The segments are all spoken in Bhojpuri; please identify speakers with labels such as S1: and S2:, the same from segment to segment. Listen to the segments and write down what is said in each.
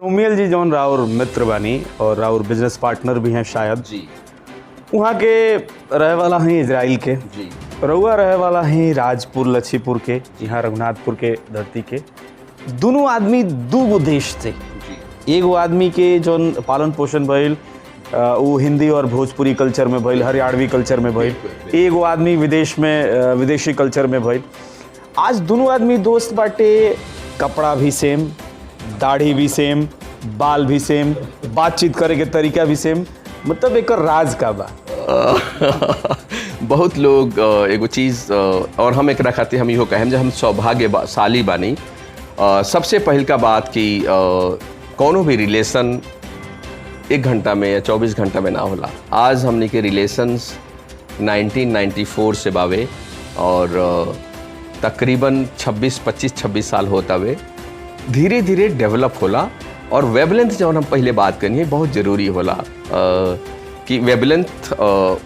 S1: उमियल जी जौन राउर मित्र बानी और राउर बिजनेस पार्टनर भी हैं शायद
S2: जी
S1: वहाँ के रहे वाला हैं इजराइल के
S2: जी
S1: रउआ रहे वाला हैं राजपुर लच्छीपुर के यहाँ रघुनाथपुर के धरती के दोनों आदमी दू गो देश थे।
S2: जी
S1: एगो आदमी के जौन पालन पोषण भइल वो हिंदी और भोजपुरी कल्चर में भइल, हरियाणवी कल्चर में भइल। एगो आदमी विदेश में विदेशी कल्चर में भइल। आज दोनों आदमी दोस्त बाटे, कपड़ा भी सेम, दाढ़ी भी सेम, बाल भी सेम, बातचीत करे के तरीका भी सेम। मतलब एक राज का बा।
S2: बहुत लोग एगो चीज़ और हम एक खातिर हम इहो कहें हम सौभाग्यशाली बानी। सबसे पहल का बात कि कौनो भी रिलेशन 1 घंटा में या 24 घंटा में ना होला। आज हमने के रिलेशंस 1994 से बावे और तकरीबन 25-26 साल होता वे धीरे धीरे डेवलप होला। और वेवलेंथ जो हम पहले बात करनी है बहुत ज़रूरी होला कि वेवलेंथ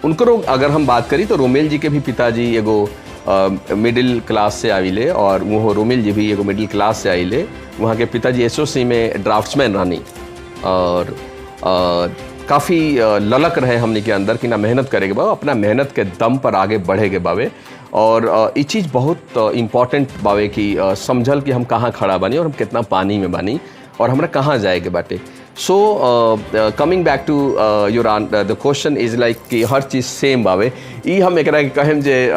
S2: उनको अगर हम बात करी तो रोमेल जी के भी पिताजी एगो मिडिल क्लास से आइले और वो रोमेल जी भी एगो मिडिल क्लास से आइले। वहाँ के पिताजी एसओसी में ड्राफ्ट्समैन रहनी और काफ़ी ललक रहे हमने के अंदर कि ना मेहनत करे के बा, अपना मेहनत के दम पर आगे बढ़े के बावे। और ये चीज़ बहुत इम्पॉर्टेंट बावे कि समझल कि हम कहाँ खड़ा बानी और हम कितना पानी में बानी और हमरा कहाँ जाए के बाटे। So coming back to your the question is like कि हर चीज़ सेम बावे। ई हम एकरा के कहें जे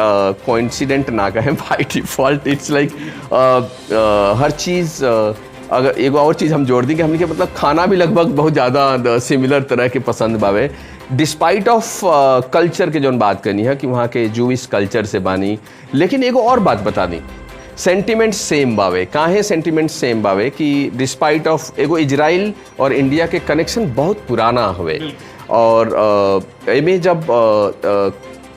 S2: कोइंसिडेंट ना कहें, बाय डिफ़ॉल्ट इट्स लाइक हर चीज़ अगर एगो और चीज़ हम जोड़ दी कि हमने के मतलब खाना भी लगभग बहुत ज़्यादा सिमिलर तरह के पसंद बावे। डिस्पाइट ऑफ कल्चर के जोन बात करनी है कि वहाँ के जूइश कल्चर से बानी। लेकिन एगो और बात बता दी, सेंटिमेंट सेम बावे। काहे सेंटिमेंट सेम बावे कि डिस्पाइट ऑफ एगो इजराइल और इंडिया के कनेक्शन बहुत पुराना हुए और एमे जब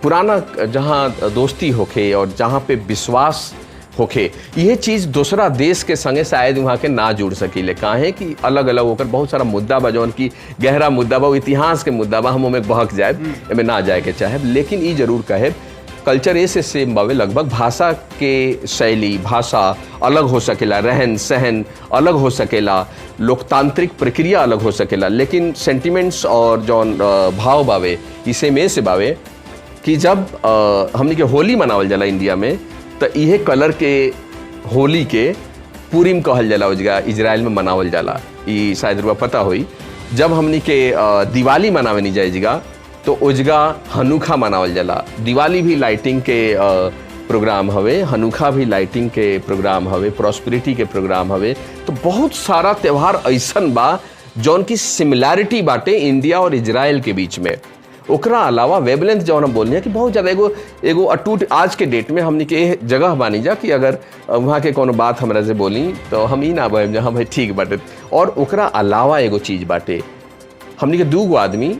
S2: पुराना जहाँ दोस्ती होके और जहाँ पे विश्वास होके यह चीज़ दूसरा देश के संगे शायद वहाँ के ना जुड़ सकीले। काहे कि अलग अलग होकर बहुत सारा मुद्दा बा जौन की गहरा मुद्दा बा, इतिहास के मुद्दा बा, हम ओमे बहक जाए एमे ना जाए के चाहे। लेकिन ये जरूर कहे कल्चर ऐसे सेम बावे। लगभग भाषा के शैली भाषा अलग हो सकेला, रहन सहन अलग हो सकेला, लोकतांत्रिक प्रक्रिया अलग हो सकेला, लेकिन सेंटिमेंट्स और जौन भाव बावे इसे में से बावे कि जब हमने के होली मनावल जाला इंडिया में तो इहे कलर के होली के पूरिम कहल जाला। उजगा इजराइल में मनावल जाला, ये शायद रुआ पता होई। जब हमनी के दिवाली मनावे नहीं जाएगा तो उजगा हनुखा मनावल जाला। दिवाली भी लाइटिंग के प्रोग्राम हवे, हनुखा भी लाइटिंग के प्रोग्राम हवे, प्रॉस्पेरिटी के प्रोग्राम हवे। तो बहुत सारा त्यौहार ऐसन बा जौन की सिमिलैरिटी बाटे इंडिया और इजराइल के बीच में। ओकरा अलावा वेवलेंथ जो हम बोलनी है कि बहुत ज़्यादा एगो अटूट आज के डेट में हमने के जगह बानी जा कि अगर वहाँ के कोनो बात हमरा से बोली तो हम ही ना बहम जहाँ भाई ठीक बाटे। और ओकरा अलावा एगो चीज़ बाटे, हमने के 2 आदमी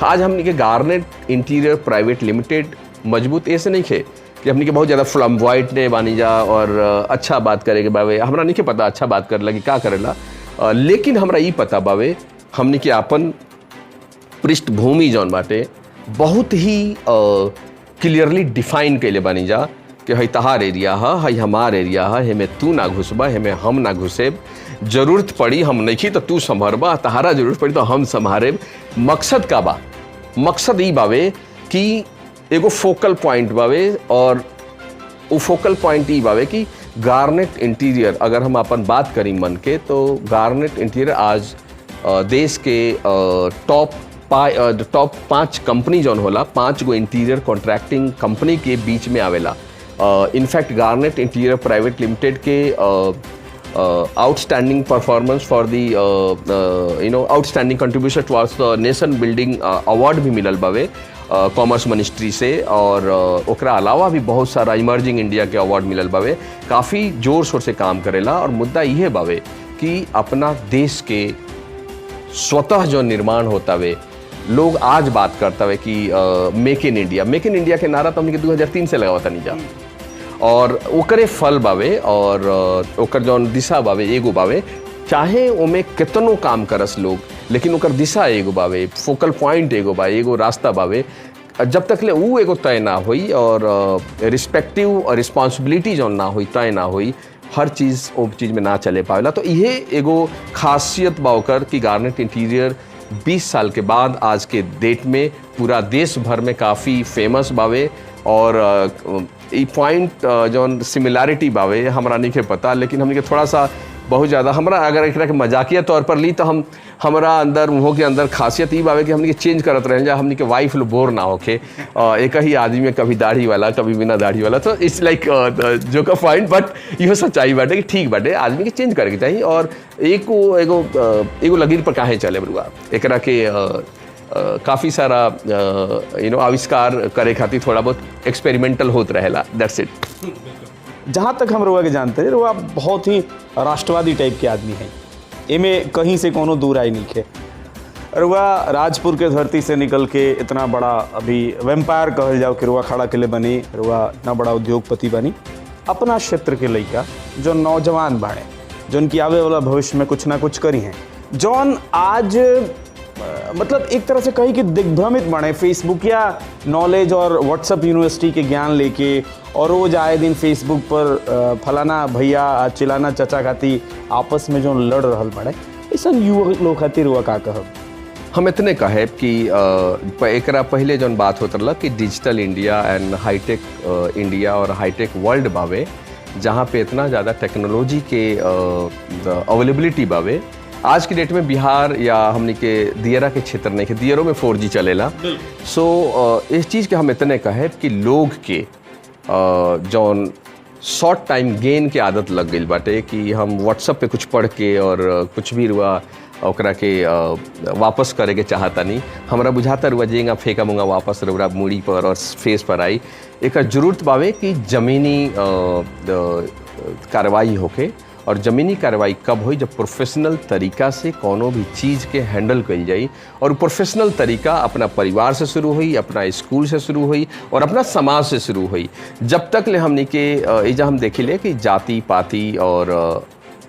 S2: आज हमने के गार्नेट इंटीरियर प्राइवेट लिमिटेड मजबूत ऐसे नहीं खे कि हमने के बहुत ज़्यादा फ्लम्बॉइट ने बानी जा और अच्छा बात करे के बावे। हमरा नहीं के पता अच्छा बात करे लगी का करेला, लेकिन हमरा ये पता बावे हमने के अपन पृष्ठभूमि जौन बाटे बहुत ही क्लियरली डिफाइन कैले बानी जा कि हई तहार एरिया है, हई हमार एरिया है, हेमे तू ना घुसबा, हेमे हम ना घुसेब, जरूरत पड़ी हम नहीं तो तू संभरबा, तहारा जरूरत पड़ी तो हम संभारेब। मकसद का बा, मकसद ई बावे कि एगो फोकल पॉइंट बावे और वो फोकल पॉइंट ई बावे कि गार्नेट इंटीरियर अगर हम अपन बात करी मन के तो गार्नेट इंटीरियर आज देश के टॉप 5 कंपनी जौन होला 5 गो इंटीरियर कॉन्ट्रैक्टिंग कंपनी के बीच में आवेला। In fact Garnet Interior Private Limited के outstanding performance for the outstanding contribution towards the nation building award भी मिलल बावे कॉमर्स मिनिस्ट्री से। और ओकरा अलावा भी बहुत सारा इमर्जिंग इंडिया के अवार्ड मिलल बावे। काफ़ी जोर शोर से काम करेला और मुद्दा ये बावे कि अपना देश के स्वतः जो निर्माण होता वे लोग आज बात करता है कि मेक इन इंडिया के नारा तो हमने 2003 से लगावता नहीं जा और ओकरे फल बावे और ओकर जौन दिशा बावे एगो बावे। चाहे ओमे कितनो काम करस लोग लेकिन ओकर दिशा एगो बावे, फोकल पॉइंट एगो बा, एगो रास्ता बावे। जब तक ले वो एगो तय ना हुई और रिस्पेक्टिव और रिस्पॉन्सिबिलिटी जौन ना हुई तय ना हुई हर चीज़ वो चीज़ में ना चले पावेला। तो ये एगो खासियत बावकर कि गार्नेट इंटीरियर 20 साल के बाद आज के डेट में पूरा देश भर में काफ़ी फेमस बावे। और ई पॉइंट जौन सिमिलैरिटी बावे हमरा नहीं के पता, लेकिन हमने के थोड़ा सा बहुत ज़्यादा हमरा अगर एक के मजाकिया तौर पर ली तो हमरा अंदर मुँह के अंदर खासियत ई बावे कि हमने के चेंज करत रहे जा, हमने के वाइफ लो बोर ना होके एक ही आदमी में कभी दाढ़ी वाला कभी बिना दाढ़ी वाला। तो इट्स लाइक जो का पॉइंट, बट यह सच्चाई बाटे कि ठीक बाटे आदमी के चेंज करे के चाहिए। और एगो लकीर पर काहे चले बरुआ एकरा के काफ़ी सारा आविष्कार करे खातिर थोड़ा बहुत एक्सपेरिमेंटल होत रहेला। That's it.
S1: जहाँ तक हम रुआ के जानते हैं, रुआ बहुत ही राष्ट्रवादी टाइप के आदमी हैं, एमे कहीं से कोनो दूर आई नहीं है। रुआ राजपुर के धरती से निकल के इतना बड़ा अभी वेम्पायर कहल जाओ कि रुआ खड़ा के लिए बनी, रुआ इतना बड़ा उद्योगपति बनी। अपना क्षेत्र के लड़का जो नौजवान बाड़े, जो उनकी आवे वाला भविष्य में कुछ ना कुछ करी हैं, जौन आज मतलब एक तरह से कही कि दिग्भ्रमित बने फेसबुक या नॉलेज और व्हाट्सएप यूनिवर्सिटी के ज्ञान लेके, और रोज आए दिन फेसबुक पर फलाना भैया चिलाना चचा खाती आपस में जो लड़ रहल बड़े, ऐसा युवक लोग खातिर हुआ का कहब?
S2: हम इतने कहे कि एकरा पहले जौन बात होत रहा कि digital India and hitech India और हाईटेक वर्ल्ड बावे, जहाँ पे इतना ज़्यादा टेक्नोलॉजी के अवेलेबिलिटी बावे। आज की डेट में बिहार या हमने के दियरा के क्षेत्र नहीं के दियरों में 4G चलेला। सो इस चीज़ के हम इतने कहे कि लोग के जौन शॉर्ट टाइम गेन के आदत लग गई बाटे कि हम व्हाट्सएप पे कुछ पढ़ के और कुछ भी रुआ ओकरा के वापस करे के चाहता नहीं। हमारा बुझाता रुआ जेंगा फेंका मुंगा वापस रुआ मूड़ी पर और फेस पर आई। एक जरूरत बावे कि ज़मीनी कार्रवाई होके, और ज़मीनी कार्रवाई कब हुई जब प्रोफेशनल तरीका से कोनो भी चीज़ के हैंडल करी जाई। और प्रोफेशनल तरीका अपना परिवार से शुरू हुई, अपना स्कूल से शुरू हुई और अपना समाज से शुरू हुई। जब तक ले हमने के एजा हम देखिले कि जाति पाति और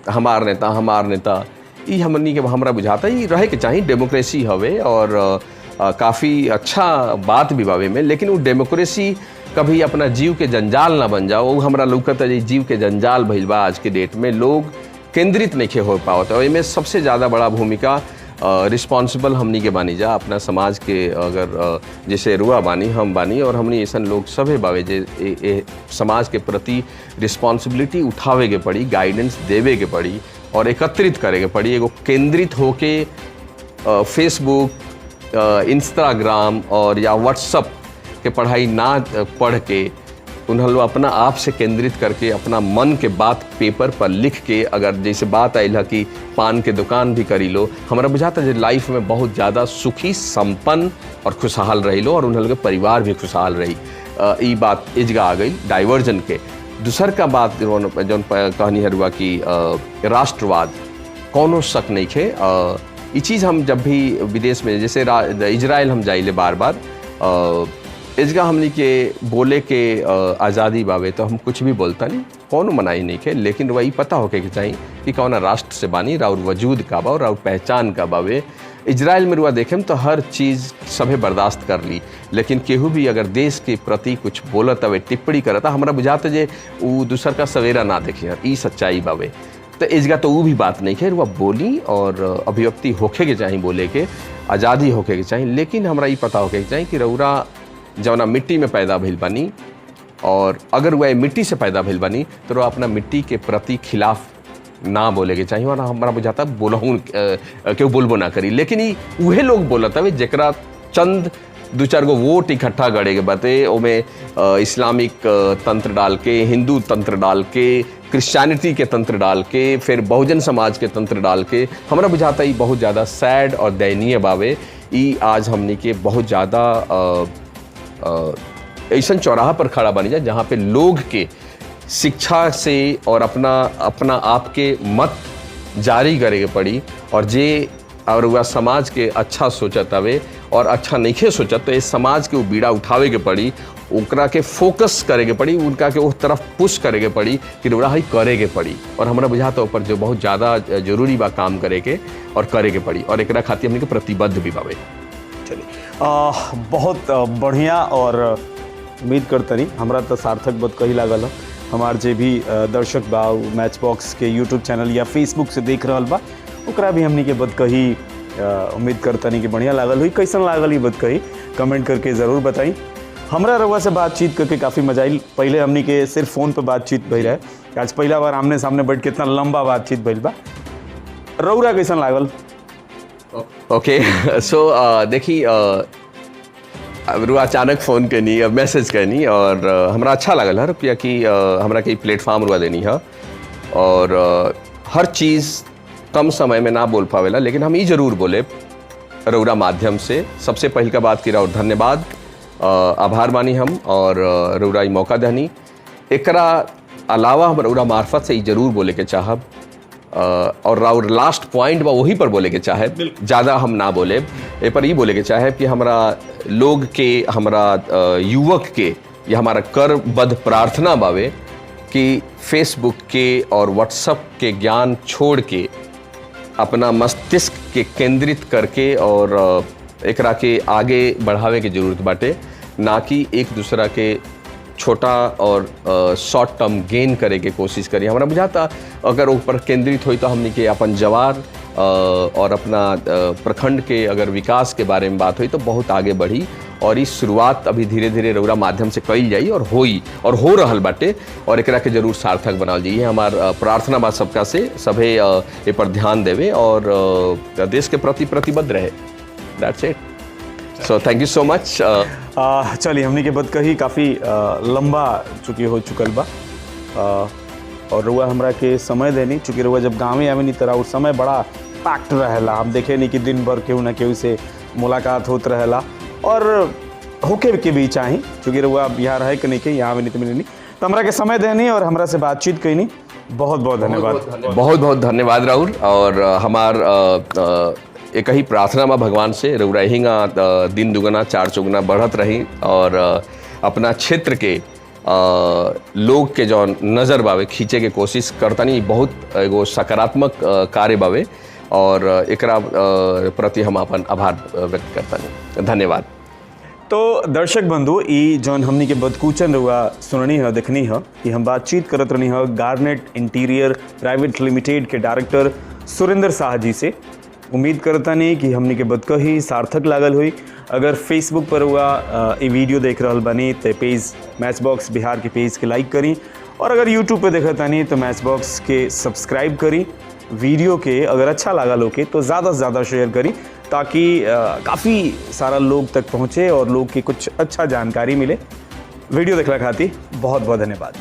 S2: हमार नेता ये हमनी के हमरा बुझाता ही रहे के चाहिए। डेमोक्रेसी हवे और काफ़ी अच्छा बात भी बावे में, लेकिन वो डेमोक्रेसी कभी अपना जीव के जंजाल ना बन जाओ। वो हमरा लौकता है जीव के जंजाल भइल बा। आज के डेट में लोग केंद्रित नहीं हो पावत, और इनमें सबसे ज़्यादा बड़ा भूमिका रिस्पॉन्सिबल हमनी के बानी जा अपना समाज के। अगर जैसे रुआ बानी हम बानी और हमनी ऐसा लोग सभे बावे जे समाज के प्रति रिस्पॉन्सिबिलिटी उठावे के पड़ी, गाइडेंस देवे के पड़ी और एकत्रित करे के पड़ी। एगो केंद्रित होके फेसबुक, इंस्टाग्राम और या व्हाट्सअप के पढ़ाई ना पढ़ के उन्हें लोग अपना आप से केंद्रित करके अपना मन के बात पेपर पर लिख के, अगर जैसे बात आई है कि पान के दुकान भी करी लो, हमारा बुझाता है लाइफ में बहुत ज़्यादा सुखी संपन्न और खुशहाल रही लो और उन्हें लोग परिवार भी खुशहाल रही। ये बात इजगा आ गई डाइवर्जन के। दूसर का बात जौन कहनी है रुआ कि राष्ट्रवाद कौनो शक नहीं है। ये चीज़ हम जब भी विदेश में जैसे इजराइल हम जाइले बार बार, इसका हमने के बोले के आज़ादी बावे तो हम कुछ भी बोलता नहीं, कौन मनाई नहीं के, लेकिन वही पता होके कि चाहिए कि कौन राष्ट्र से बानी, राउर वजूद का बा और राउर पहचान का बावे। इजराइल में रुआ देखें तो हर चीज़ सभे बर्दाश्त कर ली, लेकिन केहू भी अगर देश के प्रति कुछ बोलत हवे, टिप्पणी करता, हमारा बुझाता जे वो दूसर का सवेरा ना देखे यार, ई सच्चाई बावे। तो इसका तो वो भी बात नहीं है, वह बोली और अभिव्यक्ति होके के चाहिए, बोले के आज़ादी होके के चाहिए, लेकिन हमारा ये पता होके के चाहिए कि रउरा जवना मिट्टी में पैदा भइल बानी और अगर वह मिट्टी से पैदा भइल बानी तो वह अपना मिट्टी के प्रति खिलाफ ना बोले के चाहिए। और हमारा बुझाता बोलहूँ क्यों बोलबो ना करी, लेकिन ये वह लोग बोलत हवे जेकरा चंद दो चार गो वोट इकट्ठा करे के बाते, ओमें इस्लामिक तंत्र डाल के, हिंदू तंत्र डाल के, क्रिश्चियनिटी के तंत्र डाल के, फिर बहुजन समाज के तंत्र डाल के। हमारा बुझाता ये बहुत ज़्यादा सैड और दयनीय बावे। ये आज हमने के बहुत ज़्यादा ऐसा चौराहा पर खड़ा बनी जाए जहाँ पे लोग के शिक्षा से और अपना आप के मत जारी करे के पड़ी, और जे और वह समाज के अच्छा सोचत हवे और अच्छा नहीं सोचत तो इस समाज के वो बीड़ा उठावे के पड़ी, ओकरा के फोकस करे के पड़ी, उनका के उस तरफ पुश करे के पड़ी कि रोड़ा ही करे के पड़ी। और हमारा बुझाता ऊपर जो बहुत ज़्यादा जरूरी बा काम करे के और करे के पड़ी, और एकरा खातिर हमने के प्रतिबद्ध भी बावे।
S1: बहुत बढ़िया, और उम्मीद करते नहीं हमरा तो सार्थक बात कही लागल है। हमार जे भी दर्शक बा मैच बॉक्स के यूट्यूब चैनल या फेसबुक से देख रहल बा ओकरा भी हमनी के बदकही उम्मीद करतनी कि बढ़िया लागल हुई। कैसन लागल ही बदकही कमेंट करके ज़रूर बताई। हमरा रउआ से बातचीत करके काफ़ी मजा आई। पहले हमनी के सिर्फ फ़ोन पर बातचीत भई रहे, आज पहला बार आमने सामने बैठ के इतना लंबा बातचीत भइल बा। रउरा कैसन लागल?
S2: ओके सो देखी रू अचानक फ़ोन करनी मैसेज करनी और हमरा अच्छा लगल है रुपया कि हमरा के प्लेटफॉर्म रुआ देनी है और हर चीज़ कम समय में ना बोल पावेला, लेकिन हम ये ज़रूर बोले रउरा माध्यम से। सबसे पहल का बात की और धन्यवाद, आभार मानी हम और रउरा ई मौका दहनी। एकरा अलावा हम रउरा मार्फत से ये ज़रूर बोले के चाहब और राउर लास्ट पॉइंट बा वही पर बोले के चाहे, ज़्यादा हम ना बोले ए पर ही बोले के चाहे कि हमरा लोग के, हमरा युवक के या हमारा करबद्ध प्रार्थना बावे कि फेसबुक के और व्हाट्सएप के ज्ञान छोड़ के अपना मस्तिष्क के केंद्रित करके और एकरा के आगे बढ़ावे की ज़रूरत बाटे, ना कि एक दूसरा के छोटा और शॉर्ट टर्म गेन करे के कोशिश करी। हमारा बुझाता अगर ऊपर केंद्रित हुई तो हमने के अपन जवार और अपना प्रखंड के अगर विकास के बारे में बात हुई तो बहुत आगे बढ़ी और इस शुरुआत अभी धीरे धीरे रउरा माध्यम से कईल जाई और होई और हो रहल बाटे और एकरा के जरूर सार्थक बनाल जाइए। हमार प्रार्थना बा सबका से सभे ए पर ध्यान देवे और देश के प्रति प्रतिबद्ध रहे। That's it. So thank you so much.
S1: चलिए हमनी के बदकही काफ़ी लंबा चूँकि हो चुकल बा और रुआ हमरा के समय देनी, चूँकि रुआ जब गाँव में आवे नहीं तरह उस समय बड़ा पैक्ट रहेला। हम देखे नहीं कि दिन भर केहू ना केहू से मुलाकात होत रहेला और होके के भी चाही, चूँकि रुआ यहाँ रहे कि नहीं के यहाँ नहीं तो मिले नहीं, तो हमरा के समय देनी और हमरा से बातचीत कैनी। बहुत बहुत धन्यवाद।
S2: बहुत बहुत धन्यवाद राहुल। और हमार एक ही प्रार्थना बा भगवान से रउरा हिंगा दिन दुगना चार चौगुना बढ़त रही और अपना क्षेत्र के लोग के जो नज़र बावे खींचे के कोशिश करतनी। बहुत एगो सकारात्मक कार्य बावे और एकरा प्रति हम अपन आभार व्यक्त करतनी। धन्यवाद।
S1: तो दर्शक बंधु ई जौन हमनी के बदकूचन रुआ सुननी है देखनी है कि हम बातचीत करत रहनी है गार्नेट इंटीरियर प्राइवेट लिमिटेड के डायरेक्टर सुरेंद्र शाह जी से। उम्मीद करता नहीं कि हमनी के बदकही सार्थक लागल हुई। अगर फेसबुक पर हुआ ये वीडियो देख रहल बनी तो पेज मैच बॉक्स बिहार के पेज के लाइक करी और अगर यूट्यूब पे देखता नहीं तो मैच बॉक्स के सब्सक्राइब करी। वीडियो के अगर अच्छा लागल होके तो ज़्यादा से ज़्यादा शेयर करी ताकि काफ़ी सारा लोग तक पहुँचे और लोग की कुछ अच्छा जानकारी मिले। वीडियो देखला खातिर बहुत बहुत धन्यवाद।